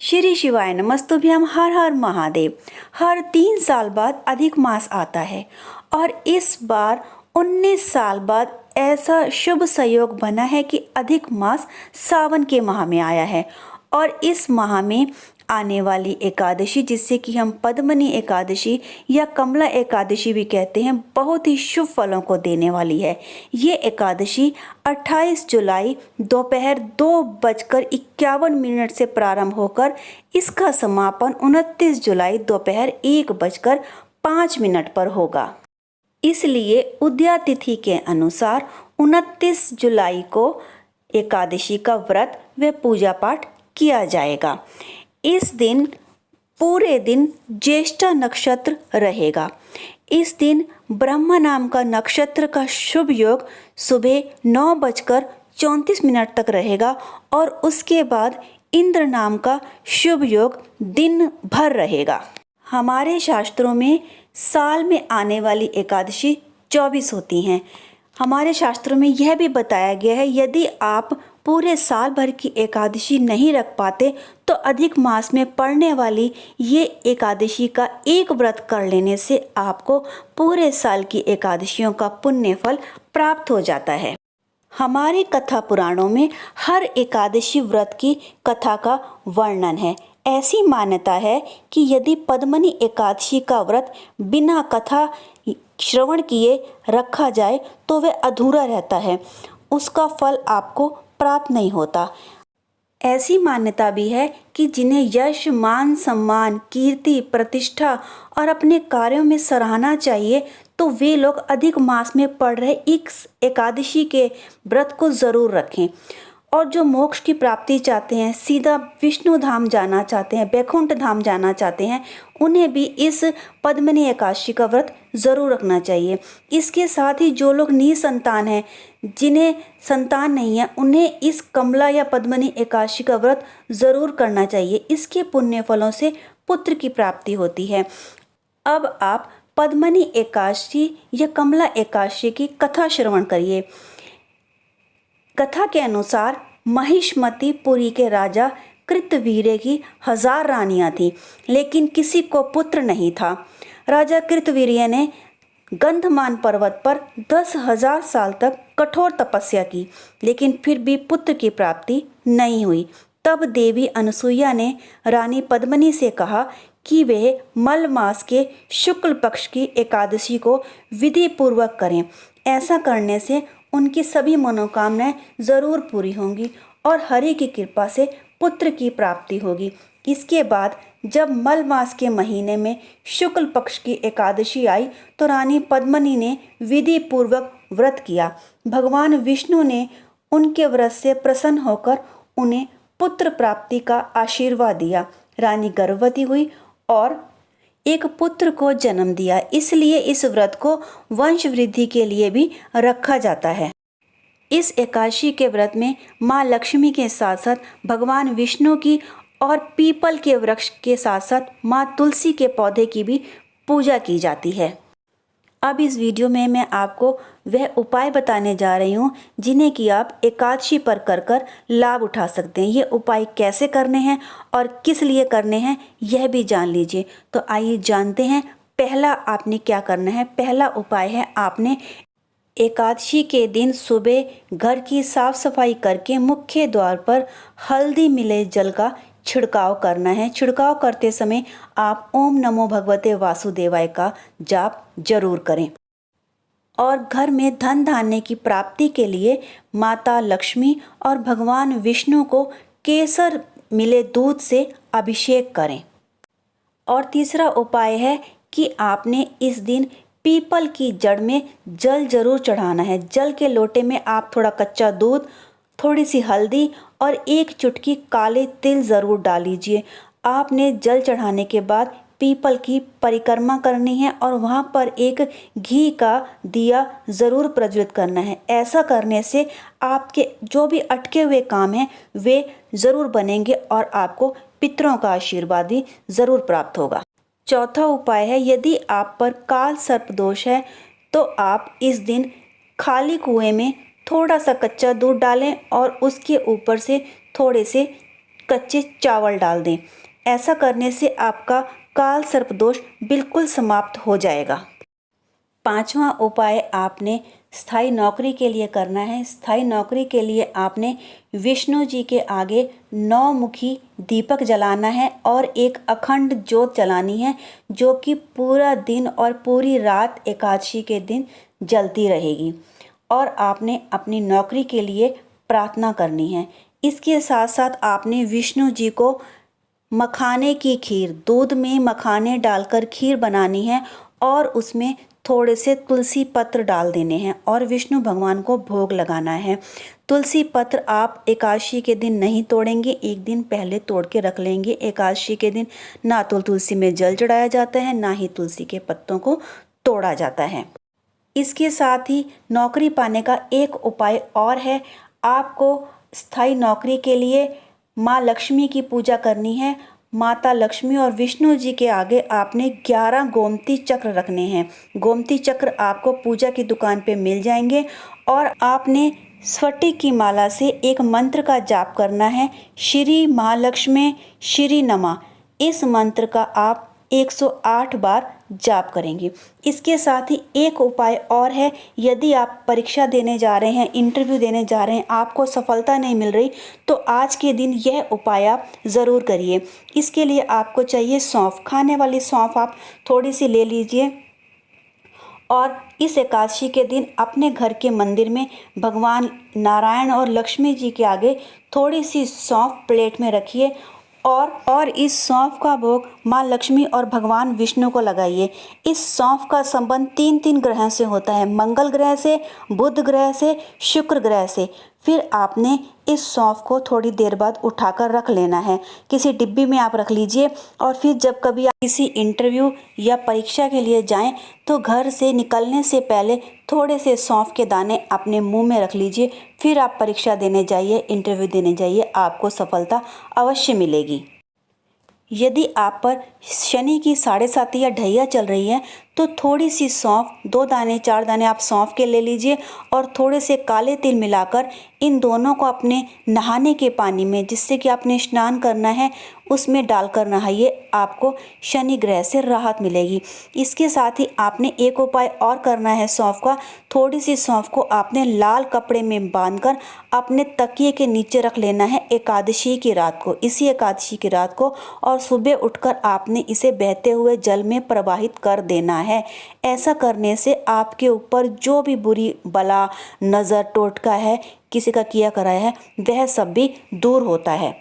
श्री शिवाय नमस्तुभ्यम। हर हर महादेव। हर 3 साल बाद अधिक मास आता है और इस बार 19 साल बाद ऐसा शुभ संयोग बना है कि अधिक मास सावन के माह में आया है। और इस माह में आने वाली एकादशी, जिससे कि हम पद्मनी एकादशी या कमला एकादशी भी कहते हैं, बहुत ही शुभ फलों को देने वाली है। ये एकादशी 28 जुलाई दोपहर 2:51 से प्रारंभ होकर इसका समापन 29 जुलाई दोपहर 1:05 पर होगा। इसलिए उदया तिथि के अनुसार 29 जुलाई को एकादशी का व्रत व पूजा पाठ किया जाएगा। इस दिन पूरे दिन ज्येष्ठा नक्षत्र रहेगा। इस दिन ब्रह्मा नाम का नक्षत्र का शुभ योग सुबह 9:34 तक रहेगा और उसके बाद इंद्र नाम का शुभ योग दिन भर रहेगा। हमारे शास्त्रों में साल में आने वाली एकादशी 24 होती हैं। हमारे शास्त्रों में यह भी बताया गया है, यदि आप पूरे साल भर की एकादशी नहीं रख पाते तो अधिक मास में पड़ने वाली ये एकादशी का एक व्रत कर लेने से आपको पूरे साल की एकादशियों का पुण्य फल प्राप्त हो जाता है। हमारे कथा पुराणों में हर एकादशी व्रत की कथा का वर्णन है। ऐसी मान्यता है कि यदि पद्मनी एकादशी का व्रत बिना कथा श्रवण किए रखा जाए तो वह अधूरा रहता है, उसका फल आपको प्राप्त नहीं होता। ऐसी मान्यता भी है कि जिन्हें यश, मान, सम्मान, कीर्ति, प्रतिष्ठा और अपने कार्यों में सराहना चाहिए तो वे लोग अधिक मास में पड़ रहे इस एकादशी के व्रत को जरूर रखें। और जो मोक्ष की प्राप्ति चाहते हैं, सीधा विष्णु धाम जाना चाहते हैं, बैकुंठ धाम जाना चाहते हैं, उन्हें भी इस पद्मनी एकादशी का व्रत जरूर रखना चाहिए। इसके साथ ही जो लोग निसंतान हैं, जिन्हें संतान नहीं है, उन्हें इस कमला या पद्मनी एकादशी का व्रत जरूर करना चाहिए। इसके पुण्य फलों से पुत्र की प्राप्ति होती है। अब आप पद्मनी एकादशी या कमला एकादशी की कथा श्रवण करिए। कथा के अनुसार महिष्मती पुरी के राजा कृतवीर्य की 1000 रानियां थीं, लेकिन किसी को पुत्र नहीं था। राजा कृतवीर्य ने गंधमान पर्वत पर 10,000 साल तक कठोर तपस्या की, लेकिन फिर भी पुत्र की प्राप्ति नहीं हुई। तब देवी अनसुईया ने रानी पद्मनी से कहा कि वह मल मास के शुक्ल पक्ष की एकादशी को विधि पूर्वक करें। ऐसा करने से उनकी सभी मनोकामनाएं जरूर पूरी होंगी और हरि की कृपा से पुत्र की प्राप्ति होगी। इसके बाद जब मल मास के महीने में शुक्ल पक्ष की एकादशी आई तो रानी पद्मनी ने विधि पूर्वक व्रत किया। भगवान विष्णु ने उनके व्रत से प्रसन्न होकर उन्हें पुत्र प्राप्ति का आशीर्वाद दिया। रानी गर्भवती हुई और एक पुत्र को जन्म दिया। इसलिए इस व्रत को वंश वृद्धि के लिए भी रखा जाता है। इस एकादशी के व्रत में माँ लक्ष्मी के साथ साथ भगवान विष्णु की और पीपल के वृक्ष के साथ साथ माँ तुलसी के पौधे की भी पूजा की जाती है। अब इस वीडियो में मैं आपको वह उपाय बताने जा रही हूँ जिन्हें कि आप एकादशी पर कर लाभ उठा सकते हैं। ये उपाय कैसे करने हैं और किस लिए करने हैं यह भी जान लीजिए। तो आइए जानते हैं। पहला आपने क्या करना है। पहला उपाय है, आपने एकादशी के दिन सुबह घर की साफ सफाई करके मुख्य द्वार पर हल्दी मिले जल का छिड़काव करना है। छिड़काव करते समय आप ओम नमो भगवते वासुदेवाय का जाप जरूर करें। और घर में धन धान्य की प्राप्ति के लिए माता लक्ष्मी और भगवान विष्णु को केसर मिले दूध से अभिषेक करें। और तीसरा उपाय है कि आपने इस दिन पीपल की जड़ में जल जरूर चढ़ाना है। जल के लोटे में आप थोड़ा कच्चा दूध, थोड़ी सी हल्दी और एक चुटकी काले तिल ज़रूर डाल लीजिए। आपने जल चढ़ाने के बाद पीपल की परिक्रमा करनी है और वहाँ पर एक घी का दिया ज़रूर प्रज्वलित करना है। ऐसा करने से आपके जो भी अटके हुए काम हैं वे ज़रूर बनेंगे और आपको पितरों का आशीर्वाद भी ज़रूर प्राप्त होगा। चौथा उपाय है, यदि आप पर काल सर्प दोष है तो आप इस दिन खाली कुएं में थोड़ा सा कच्चा दूध डालें और उसके ऊपर से थोड़े से कच्चे चावल डाल दें। ऐसा करने से आपका काल सर्प दोष बिल्कुल समाप्त हो जाएगा। पांचवा उपाय आपने स्थायी नौकरी के लिए करना है। स्थायी नौकरी के लिए आपने विष्णु जी के आगे 9 मुखी दीपक जलाना है और एक अखंड ज्योत जलानी है, जो कि पूरा दिन और पूरी रात एकादशी के दिन जलती रहेगी। और आपने अपनी नौकरी के लिए प्रार्थना करनी है। इसके साथ साथ आपने विष्णु जी को मखाने की खीर, दूध में मखाने डालकर खीर बनानी है और उसमें थोड़े से तुलसी पत्र डाल देने हैं और विष्णु भगवान को भोग लगाना है। तुलसी पत्र आप एकादशी के दिन नहीं तोड़ेंगे, एक दिन पहले तोड़ के रख लेंगे। एकादशी के दिन ना तो तुलसी में जल चढ़ाया जाता है, ना ही तुलसी के पत्तों को तोड़ा जाता है। इसके साथ ही नौकरी पाने का एक उपाय और है। आपको स्थायी नौकरी के लिए माँ लक्ष्मी की पूजा करनी है। माता लक्ष्मी और विष्णु जी के आगे आपने 11 गोमती चक्र रखने हैं। गोमती चक्र आपको पूजा की दुकान पे मिल जाएंगे और आपने स्फटिक की माला से एक मंत्र का जाप करना है, श्री महालक्ष्मी श्री नमः। इस मंत्र का आप 108 बार जाप करेंगे। इसके साथ ही एक उपाय और है। यदि आप परीक्षा देने जा रहे हैं, इंटरव्यू देने जा रहे हैं, आपको सफलता नहीं मिल रही, तो आज के दिन यह उपाय आप ज़रूर करिए। इसके लिए आपको चाहिए सौंफ। खाने वाली सौंफ आप थोड़ी सी ले लीजिए और इस एकादशी के दिन अपने घर के मंदिर में भगवान नारायण और लक्ष्मी जी के आगे थोड़ी सी सौंफ प्लेट में रखिए और इस सौंफ का भोग माँ लक्ष्मी और भगवान विष्णु को लगाइए। इस सौंफ का संबंध 3 ग्रह से होता है, मंगल ग्रह से, बुध ग्रह से, शुक्र ग्रह से। फिर आपने इस सौंफ को थोड़ी देर बाद उठाकर रख लेना है, किसी डिब्बी में आप रख लीजिए। और फिर जब कभी आप किसी इंटरव्यू या परीक्षा के लिए जाएं तो घर से निकलने से पहले थोड़े से सौंफ के दाने अपने मुंह में रख लीजिए। फिर आप परीक्षा देने जाइए, इंटरव्यू देने जाइए, आपको सफलता अवश्य मिलेगी। यदि आप पर शनि की 7.5 या ढैया चल रही है तो थोड़ी सी सौंफ, 2 दाने 4 दाने आप सौंफ के ले लीजिए और थोड़े से काले तिल मिलाकर इन दोनों को अपने नहाने के पानी में, जिससे कि आपने स्नान करना है, उसमें डालकर नहाइए। आपको शनि ग्रह से राहत मिलेगी। इसके साथ ही आपने एक उपाय और करना है सौंफ का। थोड़ी सी सौंफ को आपने लाल कपड़े में बांधकर अपने तकिए के नीचे रख लेना है एकादशी की रात को, इसी एकादशी की रात को। और सुबह उठकर आपने इसे बहते हुए जल में प्रवाहित कर देना है। ऐसा करने से आपके ऊपर जो भी बुरी बला, नज़र, टोटका है, किसी का किया कराया है, वह सब भी दूर होता है।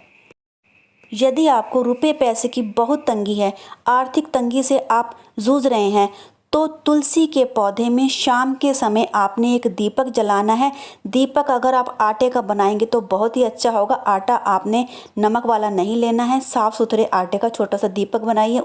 यदि आपको रुपए पैसे की बहुत तंगी है, आर्थिक तंगी से आप जूझ रहे हैं, तो तुलसी के पौधे में शाम के समय आपने एक दीपक जलाना है। दीपक अगर आप आटे का बनाएंगे तो बहुत ही अच्छा होगा। आटा आपने नमक वाला नहीं लेना है, साफ़ सुथरे आटे का छोटा सा दीपक बनाइए।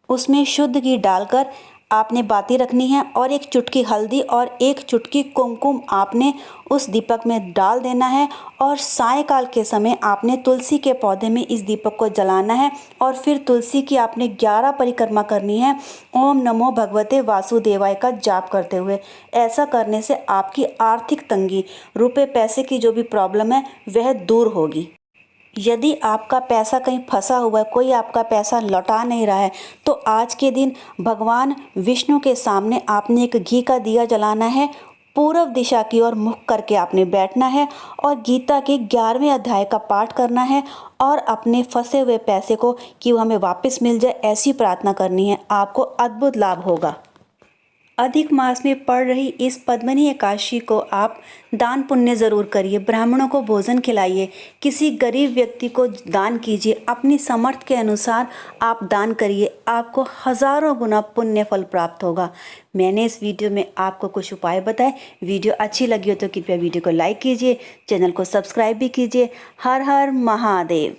उसमें शुद्ध घी डालकर आपने बाती रखनी है और एक चुटकी हल्दी और एक चुटकी कुमकुम आपने उस दीपक में डाल देना है। और सायंकाल के समय आपने तुलसी के पौधे में इस दीपक को जलाना है और फिर तुलसी की आपने 11 परिक्रमा करनी है, ओम नमो भगवते वासुदेवाय का जाप करते हुए। ऐसा करने से आपकी आर्थिक तंगी, रुपए पैसे की जो भी प्रॉब्लम है, वह दूर होगी। यदि आपका पैसा कहीं फंसा हुआ है, कोई आपका पैसा लौटा नहीं रहा है, तो आज के दिन भगवान विष्णु के सामने आपने एक घी का दिया जलाना है। पूर्व दिशा की ओर मुख करके आपने बैठना है और गीता के 11वें अध्याय का पाठ करना है और अपने फंसे हुए पैसे को कि वो हमें वापस मिल जाए, ऐसी प्रार्थना करनी है। आपको अद्भुत लाभ होगा। अधिक मास में पड़ रही इस पद्मिनी एकादशी को आप दान पुण्य ज़रूर करिए। ब्राह्मणों को भोजन खिलाइए, किसी गरीब व्यक्ति को दान कीजिए। अपनी समर्थ के अनुसार आप दान करिए, आपको हज़ारों गुना पुण्य फल प्राप्त होगा। मैंने इस वीडियो में आपको कुछ उपाय बताए। वीडियो अच्छी लगी हो तो कृपया वीडियो को लाइक कीजिए, चैनल को सब्सक्राइब भी कीजिए। हर हर महादेव।